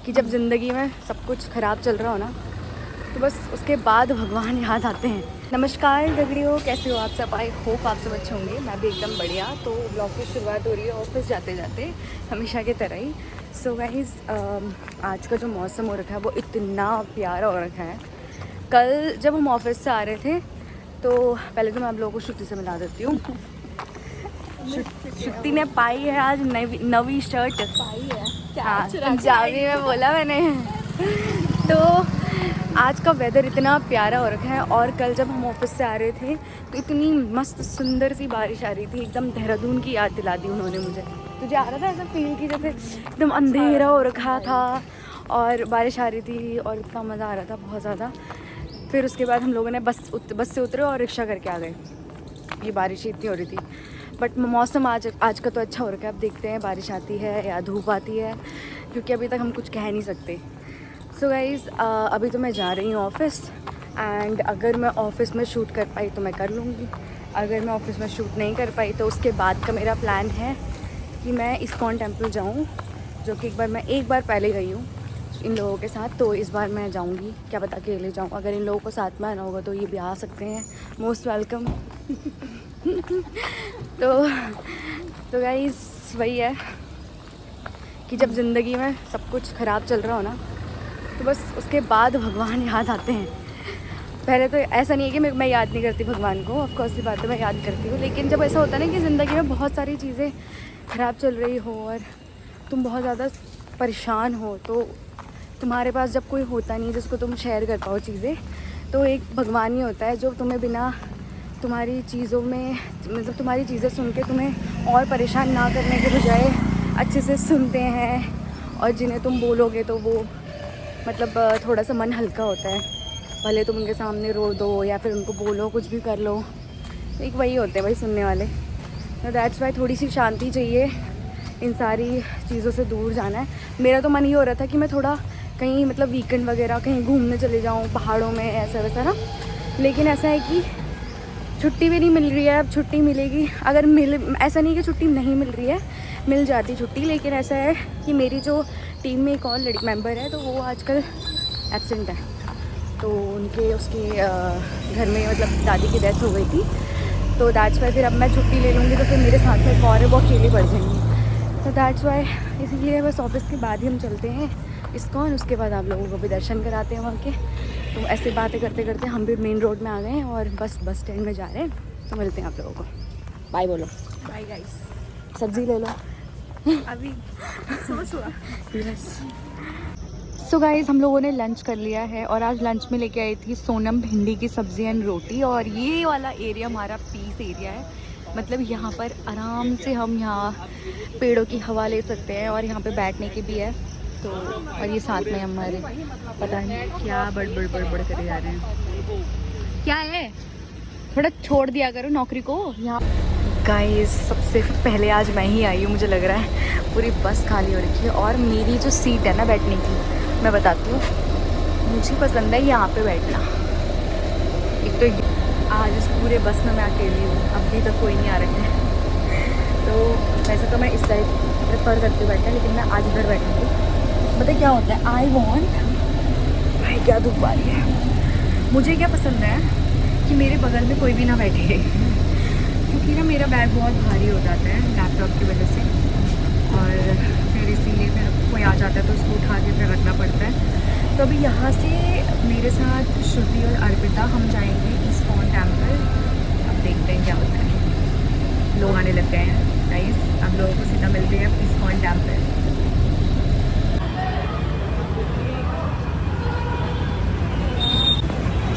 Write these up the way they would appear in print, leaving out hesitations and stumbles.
कि जब ज़िंदगी में सब कुछ ख़राब चल रहा हो ना, तो बस उसके बाद भगवान याद आते हैं। नमस्कार गगड़ियों, कैसे हो आप सब? आई होप आप सब अच्छे होंगे। मैं भी एकदम बढ़िया। तो ब्लॉग की शुरुआत हो रही है ऑफिस जाते जाते, हमेशा की तरह ही। सो गाइस, आज का जो मौसम हो रखा है वो इतना प्यारा हो रखा है। कल जब हम ऑफिस से आ रहे थे तो पहले तो मैं आप लोगों को श्रुति से मिला देती हूँ। श्रुति ने पाई है आज नवी शर्ट पाई है। हाँ, पंजाबी में बोला मैंने। तो आज का वेदर इतना प्यारा हो रखा है, और कल जब हम ऑफिस से आ रहे थे तो इतनी मस्त सुंदर सी बारिश आ रही थी। एकदम देहरादून की याद दिला दी उन्होंने मुझे। तुझे आ रहा था ऐसा फील कि जैसे एकदम अंधेरा हो रखा था और बारिश आ रही थी और इतना मज़ा आ रहा था, बहुत ज़्यादा। फिर उसके बाद हम लोगों ने बस से उतरे और रिक्शा करके आ गए। ये बारिश इतनी हो रही थी, बट मौसम आज का तो अच्छा हो रखा है। अब देखते हैं बारिश आती है या धूप आती है, क्योंकि अभी तक हम कुछ कह नहीं सकते। सो गाइज़, अभी तो मैं जा रही हूँ ऑफिस, एंड अगर मैं ऑफिस में शूट कर पाई तो मैं कर लूँगी। अगर मैं ऑफिस में शूट नहीं कर पाई तो उसके बाद का मेरा प्लान है कि मैं इस्कॉन टेम्पल जाऊँ, जो कि एक बार पहले गई हूँ इन लोगों के साथ। तो इस बार मैं जाऊँगी, क्या पता अकेले जाऊँ। अगर इन लोगों को साथ में आना होगा तो ये भी आ सकते हैं, मोस्ट वेलकम। तो गाइस, वही है कि जब ज़िंदगी में सब कुछ ख़राब चल रहा हो ना, तो बस उसके बाद भगवान याद आते हैं। पहले तो ऐसा नहीं है कि मैं याद नहीं करती भगवान को, ऑफ कोर्स की बात है, मैं याद करती हूँ। लेकिन जब ऐसा होता है ना कि ज़िंदगी में बहुत सारी चीज़ें ख़राब चल रही हो और तुम बहुत ज़्यादा परेशान हो, तो तुम्हारे पास जब कोई होता नहीं जिसको तुम शेयर कर पाओ चीज़ें, तो एक भगवान ही होता है जो तुम्हें बिना तुम्हारी चीज़ों में, मतलब तुम्हारी चीज़ें सुन के तुम्हें और परेशान ना करने के बजाय अच्छे से सुनते हैं, और जिन्हें तुम बोलोगे तो वो मतलब थोड़ा सा मन हल्का होता है। भले तुम उनके सामने रो दो या फिर उनको बोलो, कुछ भी कर लो, एक वही होते हैं भाई सुनने वाले। तो दैट्स वाई थोड़ी सी शांति चाहिए, इन सारी चीज़ों से दूर जाना है। मेरा तो मन ये हो रहा था कि मैं थोड़ा कहीं मतलब वीकेंड वगैरह कहीं घूमने चले जाऊँ पहाड़ों में, ऐसा वैसा ना। लेकिन ऐसा है कि छुट्टी भी नहीं मिल रही है। अब छुट्टी मिलेगी, अगर ऐसा नहीं कि छुट्टी नहीं मिल रही है, मिल जाती छुट्टी। लेकिन ऐसा है कि मेरी जो टीम में एक और लड़की मेंबर है, तो वो आजकल एब्सेंट है। तो उसके घर में मतलब दादी की डेथ हो गई थी, तो दैट्स वाई फिर अब मैं छुट्टी ले लूँगी तो फिर मेरे साथ में एक और है, वो अकेले पड़ जाएंगी। तो दैट्स वाई इसीलिए बस ऑफिस के बाद ही हम चलते हैं इस्कॉन, उसके बाद आप लोगों को भी दर्शन कराते हैं वहाँ के। तो ऐसे बातें करते करते हम भी मेन रोड में आ गए हैं और बस स्टैंड में जा रहे हैं। तो मिलते हैं आप लोगों को। बाय बोलो। Bye guys. सब्ज़ी ले लो अभी सुबह यस। सो गाइस, हम लोगों ने लंच कर लिया है और आज लंच में लेके आई थी सोनम भिंडी की सब्ज़ी एंड रोटी। और ये वाला एरिया हमारा पीस एरिया है, मतलब यहाँ पर आराम से हम यहाँ पेड़ों की हवा ले सकते हैं और यहाँ पे बैठने की भी है। तो और ये साथ में हमारे पता नहीं क्या बड़ करे जा रहे हैं, क्या है, थोड़ा छोड़ दिया करो नौकरी को यहाँ। गाइस, सबसे पहले आज मैं ही आई हूँ, मुझे लग रहा है पूरी बस खाली हो रखी है। और मेरी जो सीट है ना बैठने की, मैं बताती हूँ, मुझे पसंद है यहाँ पे बैठना। एक तो आज इस पूरे बस में मैं अकेली हूँ, अभी तक कोई नहीं आ रखा है। तो वैसे तो मैं इस साइड प्रेफर करती हूँ बैठना, लेकिन मैं आज इधर बैठूँगी। मतलब क्या होता है, आई वॉन्ट, भाई क्या धूप आ रही है। मुझे क्या पसंद है कि मेरे बगल में कोई भी ना बैठे, क्योंकि ना मेरा बैग बहुत भारी हो जाता है लैपटॉप की वजह से, और फिर इसीलिए फिर कोई आ जाता है तो उसको उठा के फिर रखना पड़ता है। तो अभी यहाँ से मेरे साथ श्रुति और अर्पिता हम जाएंगे इस्कॉन टेम्पल। अब देखते हैं क्या होता है। लोग आने लग गए हैं गाइस, अब लोगों को सीधा मिलते हैं इस्कॉन टेम्पल।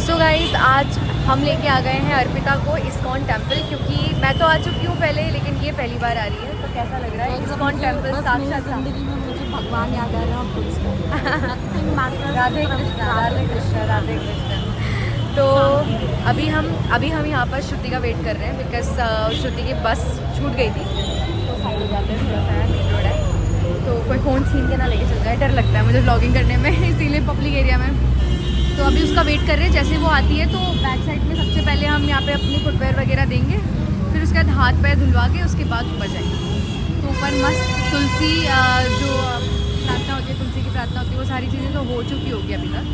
सो गाइस, आज हम लेके आ गए हैं अर्पिता को इस्कॉन टेम्पल, क्योंकि मैं तो आ चुकी हूँ पहले, लेकिन ये पहली बार आ रही है। तो कैसा लग रहा है इस्कॉन टेम्पल? साक्षात जिंदगी में मुझे भगवान याद आ रहा है। राधे कृष्णा, राधे कृष्णा, राधे कृष्णा। तो अभी हम यहाँ पर श्रुति का वेट कर रहे हैं, बिकॉज श्रुति की बस छूट गई थी। तो साइड हो जाते हैं, थोड़ा सा मेन रोड है, तो कोई फ़ोन छीन के ना लेके चल जाए, डर लगता है मुझे व्लॉगिंग करने में, इसीलिए पब्लिक एरिया में। तो अभी उसका वेट कर रहे हैं, जैसे वो आती है तो बैक साइड में सबसे पहले हम यहाँ पे अपनी फुटवेयर वगैरह देंगे, फिर उसके बाद हाथ पैर धुलवा के उसके बाद ऊपर जाएंगे। तो ऊपर मस्त तुलसी जो प्रार्थना होती है, तुलसी की प्रार्थना होती है, वो सारी चीज़ें तो हो चुकी होगी अभी तक,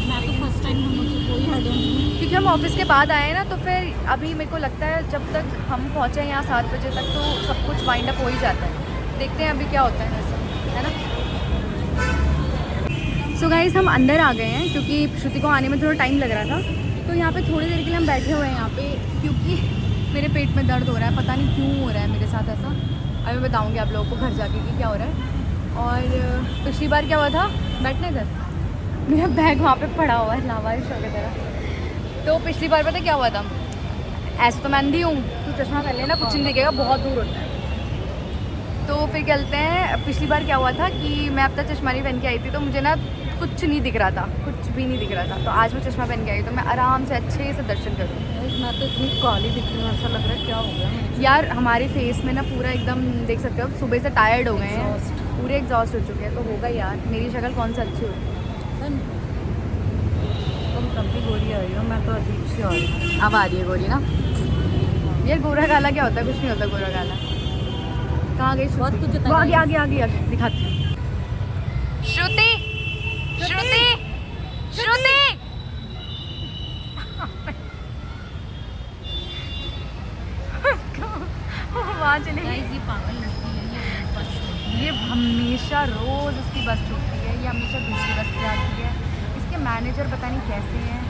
मैं तो फर्स्ट टाइम हूँ, मुझे कोई आइडिया नहीं है। क्योंकि हम ऑफिस के बाद आए ना, तो फिर अभी मेरे को लगता है जब तक हम पहुँचे यहाँ 7 बजे तक तो सब कुछ वाइंड अप हो ही जाता है। देखते हैं अभी क्या होता है वैसे, है ना। सो गाइस हम अंदर आ गए हैं क्योंकि श्रुति को आने में थोड़ा टाइम लग रहा था, तो यहाँ पे थोड़ी देर के लिए हम बैठे हुए हैं यहाँ पे, क्योंकि मेरे पेट में दर्द हो रहा है, पता नहीं क्यों हो रहा है मेरे साथ ऐसा। अभी मैं बताऊँगी आप लोगों को घर जाके कि क्या हो रहा है। और पिछली बार क्या हुआ था, बैठने इधर, मेरा बैग वहाँ पे पड़ा हुआ है लावारिश की तरह। तो पिछली बार पता क्या हुआ था, ऐसे तो मैं अंधी हूँ, तू चश्मा पहन लेना, कुछ नहीं दिखेगा, बहुत दूर होता है। तो फिर कहते हैं पिछली बार क्या हुआ था कि मैं अब तक चश्मा नहीं पहन के आई थी, तो मुझे ना कुछ नहीं दिख रहा था, कुछ भी नहीं दिख रहा था। तो आज मैं चश्मा पहन के आई तो मैं आराम से अच्छे से दर्शन करूँ। मैं तो इतनी काली दिख रही हूँ, ऐसा लग रहा है क्या हो गया मुझे। यार हमारे फेस में ना पूरा एकदम देख सकते हो, सुबह से टायर्ड हो गए हैं, पूरे एग्जॉस्ट हो चुके हैं। तो होगा यार, मेरी शक्ल कौन सा अच्छी होती है। तुम तब भी गोरी आ रही हो, मैं तो अजीब सी आ रही हूँ। अब आ रही है गोरी ना। यार गोरा काला क्या होता है, कुछ नहीं होता गोरा काला। कहाँ गई बहुत कुछ होता है। वो आगे आगे आगे आगे दिखाती हूँ। श्रुति श्रुति श्रुति वहाँ चले गई। Guys, ये पागल लड़की है, ये बस छोड़ती है। ये हमेशा रोज़ उसकी बस छूटती है, ये हमेशा दूसरी बस पे आती है। इसके मैनेजर पता नहीं कैसे हैं,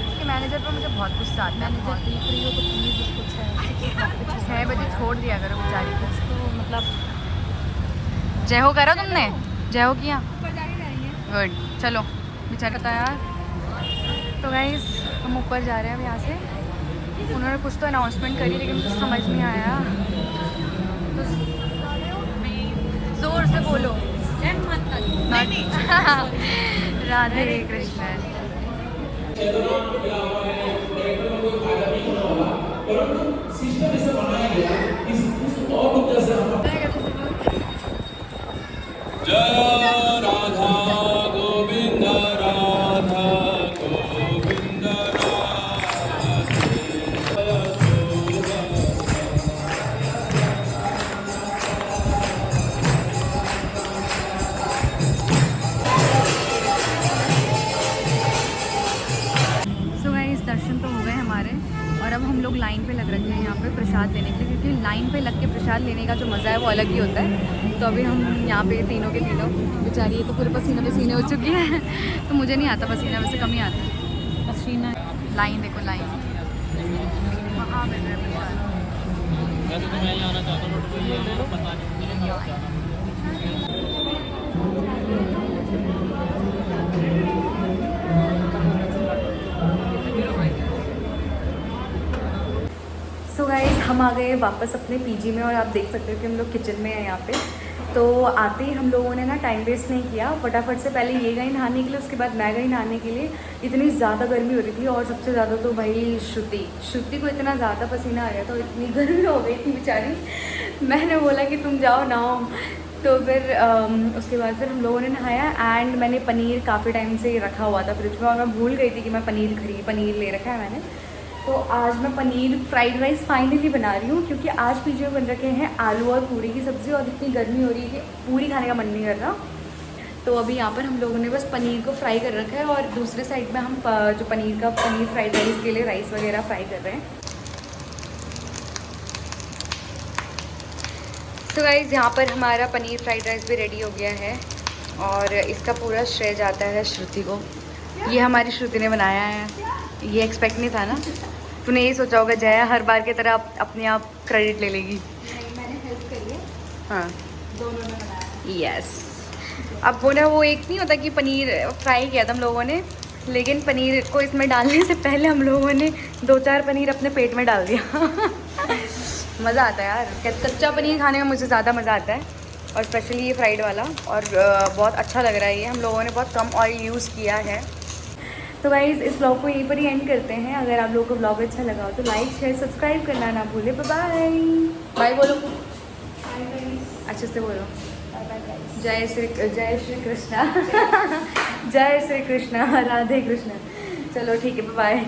इसके मैनेजर पर मुझे बहुत गुस्सा आता है। मैनेजर देख रही हो तो प्लीज़ उसको 6 बजे छोड़ दिया करो बेचारी को। तो मतलब जय हो करा तुमने, जय हो किया, गुड। चलो बेचारा था यार। तो गाइस हम ऊपर जा रहे हैं अब यहाँ से। उन्होंने कुछ तो अनाउंसमेंट करी लेकिन कुछ समझ नहीं आया, तो जोर से बोलो। राधे कृष्ण। जय राधा गोविंद राधा गोविंद सो गाइस दर्शन तो हो गए हमारे, और अब हम लोग लाइन पे लग रखे हैं यहाँ पे प्रसाद लेने के लिए, क्योंकि लाइन पे लग के प्रसाद लेने का जो मज़ा है वो अलग ही होता है। तो अभी हम यहाँ पे तीनों के तीनों, बेचारी ये तो पूरे पसीने पसीने हो चुकी है तो मुझे नहीं आता पसीना, वैसे कम ही आता है पसीना। लाइन देखो लाइन वहाँ मिल रहा है प्रसाद। वैसे तो मैं ही आना चाहता हूँ बट ये पता नहीं। सो गाइस हम आ गए वापस अपने पीजी में, और आप देख सकते हो कि हम लोग किचन में हैं यहाँ पे। तो आते ही हम लोगों ने ना टाइम वेस्ट नहीं किया, फटाफट से पहले ये गई नहाने के लिए, उसके बाद मैं गई नहाने के लिए। इतनी ज़्यादा गर्मी हो रही थी, और सबसे ज़्यादा तो भाई श्रुति को इतना ज़्यादा पसीना आ रहा था और इतनी गर्मी हो गई थी बेचारी। मैंने बोला कि तुम जाओ नहाओ। तो फिर उसके बाद फिर हम लोगों ने नहाया, एंड मैंने पनीर काफ़ी टाइम से रखा हुआ था फ्रिज में, और मैं भूल गई थी कि मैं पनीर ले रखा है मैंने। तो आज मैं पनीर फ्राइड राइस फाइनली बना रही हूँ, क्योंकि आज पीछे बन रखे हैं आलू और पूरी की सब्ज़ी, और इतनी गर्मी हो रही है कि पूरी खाने का मन नहीं कर रहा। तो अभी यहाँ पर हम लोगों ने बस पनीर को फ्राई कर रखा है, और दूसरे साइड में हम जो पनीर फ्राइड राइस के लिए राइस वगैरह फ्राई कर रहे हैं। तो गाइज़ यहाँ पर हमारा पनीर फ्राइड राइस भी रेडी हो गया है, और इसका पूरा श्रेय जाता है श्रुति को। ये हमारी श्रुति ने बनाया है, ये एक्सपेक्ट नहीं था ना, तूने यही सोचा होगा जया हर बार की तरह अपने आप क्रेडिट ले लेगी। नहीं, मैंने हेल्प करी है, हाँ दोनों ने बनाया। यस। अब बोला वो एक नहीं होता कि पनीर फ्राई किया था हम लोगों ने, लेकिन पनीर को इसमें डालने से पहले हम लोगों ने 2-4 पनीर अपने पेट में डाल दिया मज़ा आता है यार, कच्चा पनीर खाने में मुझे ज़्यादा मज़ा आता है, और स्पेशली ये फ्राइड वाला, और बहुत अच्छा लग रहा है ये। हम लोगों ने बहुत कम ऑयल यूज़ किया है। तो गाइज़ इस ब्लॉग को यहीं पर ही एंड करते हैं। अगर आप लोगों को ब्लॉग अच्छा लगा हो तो लाइक शेयर सब्सक्राइब करना ना भूले। बाय बाय बोलो, अच्छे से बोलो। जय श्री कृष्णा जय श्री कृष्णा, राधे कृष्ण। चलो ठीक है, बाय।